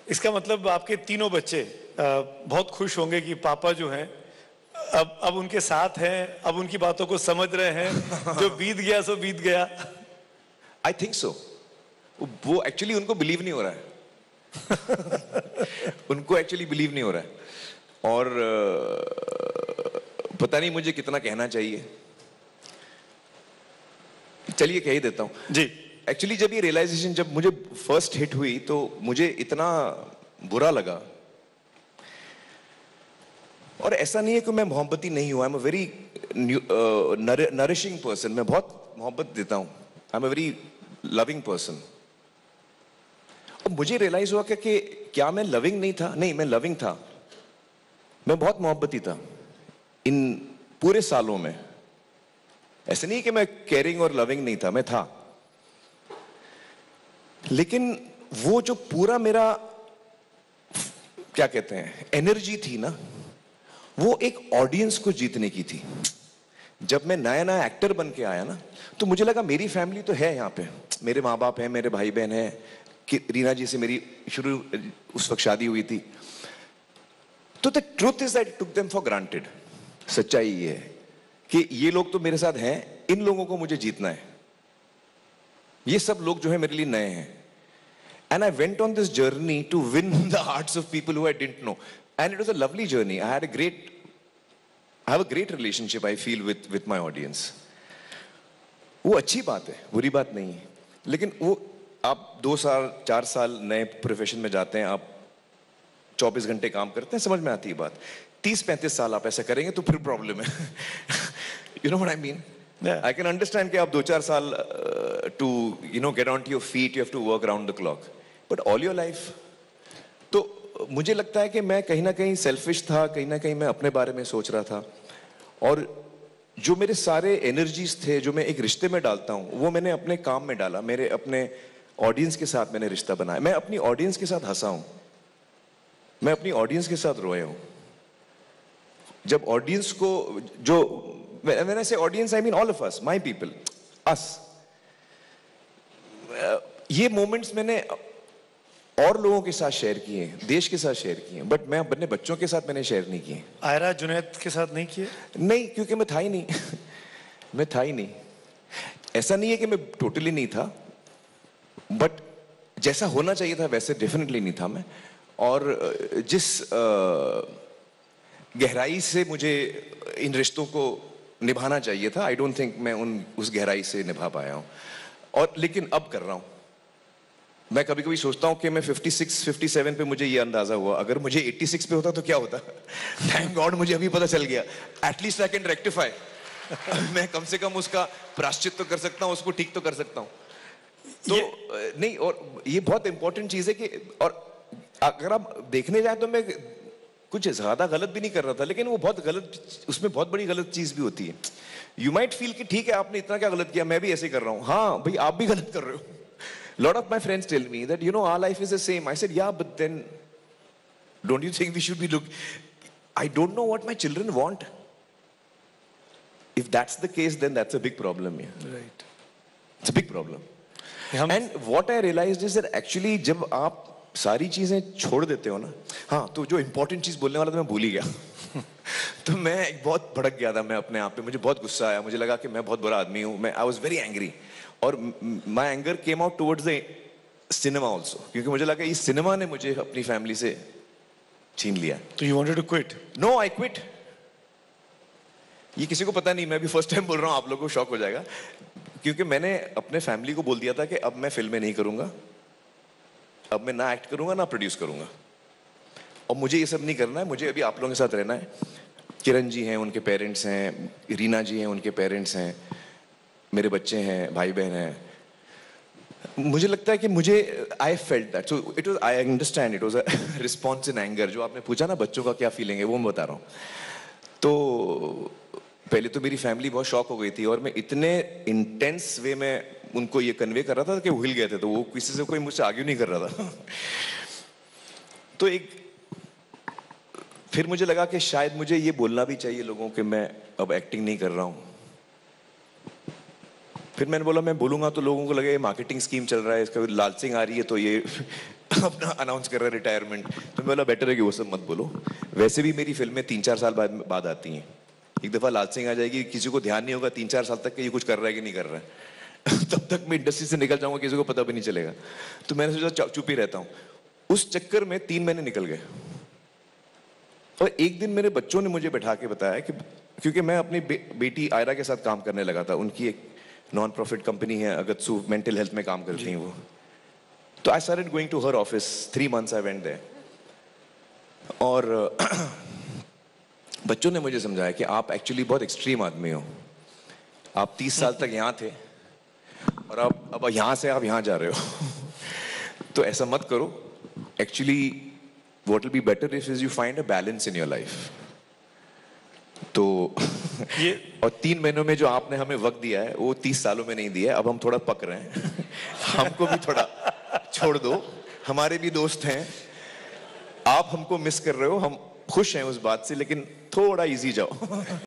इसका मतलब आपके तीनों बच्चे बहुत खुश होंगे कि पापा जो हैं अब उनके साथ हैं, अब उनकी बातों को समझ रहे हैं, जो बीत गया सो बीत गया। I think so. वो एक्चुअली उनको बिलीव नहीं हो रहा है। उनको एक्चुअली बिलीव नहीं हो रहा है, और पता नहीं मुझे कितना कहना चाहिए। चलिए कह ही देता हूं जी। एक्चुअली जब ये रियलाइजेशन जब मुझे फर्स्ट हिट हुई तो मुझे इतना बुरा लगा। और ऐसा नहीं है कि मैं मोहब्बती नहीं हुआ, I am a very nourishing person. मैं बहुत मोहब्बत देता हूं, I am a very loving person. और मुझे रियलाइज हुआ कि क्या मैं लविंग नहीं था? नहीं, मैं लविंग था। मैं बहुत मोहब्बती था इन पूरे सालों में। ऐसे नहीं कि मैं केयरिंग और लविंग नहीं था, मैं था। लेकिन वो जो पूरा मेरा क्या कहते हैं एनर्जी थी ना, वो एक ऑडियंस को जीतने की थी। जब मैं नया नया एक्टर बन के आया ना, तो मुझे लगा मेरी फैमिली तो है यहाँ पे, मेरे माँ बाप हैं, मेरे भाई बहन हैं, कि रीना जी से मेरी शुरू उस वक्त शादी हुई थी। तो the truth is that took them for granted. सच्चाई ये है कि ये लोग तो मेरे साथ हैं, इन लोगों को मुझे जीतना है। ये सब लोग जो है मेरे लिए नए हैं। And I went on this journey to win the hearts of people who I didn't know, and it was a lovely journey. I have a great relationship I feel with my audience. वो अच्छी बात है, बुरी बात नहीं है। लेकिन वो आप 2 साल 4 साल नए प्रोफेशन में जाते हैं, आप 24 घंटे काम करते हैं, समझ में आती है बात। 30-35 साल आप ऐसा करेंगे तो फिर प्रॉब्लम है। You know what I mean? I can understand कि आप 2-4 साल to get on to your feet, you have to work around the clock, but all your life. तो मुझे लगता है कि मैं कहीं ना कहीं सेल्फिश था, कहीं ना कहीं मैं अपने बारे में सोच रहा था। और जो मेरे सारे एनर्जीज थे जो मैं एक रिश्ते में डालता हूं, वो मैंने अपने काम में डाला। मेरे अपने ऑडियंस के साथ मैंने रिश्ता बनाया। मैं अपनी ऑडियंस के साथ हंसा हूं, मैं अपनी ऑडियंस के साथ रोया हूं। जब ऑडियंस को जो when I say audience I mean all of us, my people, us, ये मोमेंट्स मैंने और लोगों के साथ शेयर किए हैं, देश के साथ शेयर किए हैं, बट मैं अपने बच्चों के साथ मैंने शेयर नहीं किए। आयरा जुनैद के साथ नहीं किए? नहीं, क्योंकि मैं था ही नहीं। मैं था ही नहीं। ऐसा नहीं है कि मैं टोटली नहीं था, बट जैसा होना चाहिए था वैसे डेफिनेटली नहीं था मैं। और जिस गहराई से मुझे इन रिश्तों को निभाना चाहिए था, आई डोंट थिंक मैं उस गहराई से निभा पाया हूं। और लेकिन अब कर रहा हूं। मैं कभी कभी सोचता हूं कि मैं 56-57 पे मुझे ये अंदाजा हुआ, अगर मुझे 86 पे होता तो क्या होता। थैंक गॉड मुझे अभी पता चल गया। At least I can rectify. मैं कम से कम उसका प्रायश्चित तो कर सकता हूं, उसको ठीक तो कर सकता हूं। तो नहीं, और ये बहुत इंपॉर्टेंट चीज है कि, और अगर आप देखने जाए तो मैं कुछ ज्यादा गलत भी नहीं कर रहा था, लेकिन वो बहुत गलत, उसमें बहुत बड़ी गलत चीज भी होती है। यू माइट फील कि ठीक है आपने इतना क्या गलत किया, मैं भी ऐसे ही कर रहा हूं। हाँ भाई, आप भी गलत कर रहे हो। Lot of my friends tell me that our life is the same. I said ya, but then don't you think we should be look, I don't know what my children want. If that's the case then that's a big problem. Right, it's a big problem. And what I realised is that actually जब आप सारी चीजें छोड़ देते हो ना, हाँ, तो जो इंपॉर्टेंट चीज बोलने वाला था मैं भूल ही गया। तो मैं एक बहुत भड़क गया था मैं अपने आप पे। मुझे बहुत गुस्सा आया, मुझे लगा कि मैं बहुत बुरा आदमी हूँ। मैं आई वाज वेरी एंग्री, और my anger came out towards the cinema also, क्योंकि मुझे लगा इस सिनेमा ने मुझे अपनी फैमिली से छीन लिया। तो you wanted to quit? No, I quit. ये किसी को पता नहीं, मैं भी फर्स्ट टाइम बोल रहा हूँ, आप लोगों को शॉक हो जाएगा। क्योंकि मैंने अपने फैमिली को बोल दिया था कि अब मैं फिल्में नहीं करूंगा, अब मैं ना एक्ट करूंगा ना प्रोड्यूस करूंगा, और मुझे ये सब नहीं करना है। मुझे अभी आप लोगों के साथ रहना है। किरण जी हैं, उनके पेरेंट्स हैं, रीना जी हैं, उनके पेरेंट्स हैं, मेरे बच्चे हैं, भाई बहन हैं। मुझे लगता है कि मुझे I felt that, so it was, I understand it was a response in anger. जो आपने पूछा ना बच्चों का क्या फीलिंग है, वो मैं बता रहा हूँ। तो पहले तो मेरी फैमिली बहुत शॉक हो गई थी, और मैं इतने इंटेंस वे में उनको ये कन्वे कर रहा था कि वो हिल गए थे। तो वो किसी से कोई मुझसे आर्ग्यू नहीं कर रहा था। तो एक फिर मुझे लगा कि शायद मुझे ये बोलना भी चाहिए लोगों कि मैं अब एक्टिंग नहीं कर रहा हूँ। फिर मैंने बोला मैं बोलूंगा तो लोगों को लगेगा मार्केटिंग स्कीम चल रहा है, इसका लाल सिंह आ रही है तो ये अपना अनाउंस कर रहा है रिटायरमेंट। तो मैं बोला बेटर है कि वो सब मत बोलो। वैसे भी मेरी फिल्में 3-4 साल बाद आती हैं। एक दफा लाल सिंह आ जाएगी, किसी को ध्यान नहीं होगा 3-4 साल तक कि ये कुछ कर रहा है कि नहीं कर रहा है। तब तक मैं इंडस्ट्री से निकल जाऊंगा, किसी को पता भी नहीं चलेगा। तो मैंने सोचा चुप ही रहता हूँ। उस चक्कर में 3 महीने निकल गए। और एक दिन मेरे बच्चों ने मुझे बैठा के बताया कि, क्योंकि मैं अपनी बेटी आयरा के साथ काम करने लगा था, उनकी एक नॉन प्रॉफिट कंपनी है अगत्सू, मेंटल हेल्थ में काम करती हैं वो। तो I started going to her office, 3 months I went there. और बच्चों ने मुझे समझाया कि आप एक्चुअली बहुत एक्सट्रीम आदमी हो। आप 30 साल तक यहाँ थे और अब यहाँ से आप यहाँ जा रहे हो। तो ऐसा मत करो। Actually what will be better is you find a balance in your life। तो ये और 3 महीनों में जो आपने हमें वक्त दिया है वो 30 सालों में नहीं दिया है। अब हम थोड़ा पक रहे हैं। हमको भी थोड़ा छोड़ दो, हमारे भी दोस्त हैं। आप हमको मिस कर रहे हो, हम खुश हैं उस बात से, लेकिन थोड़ा इजी जाओ।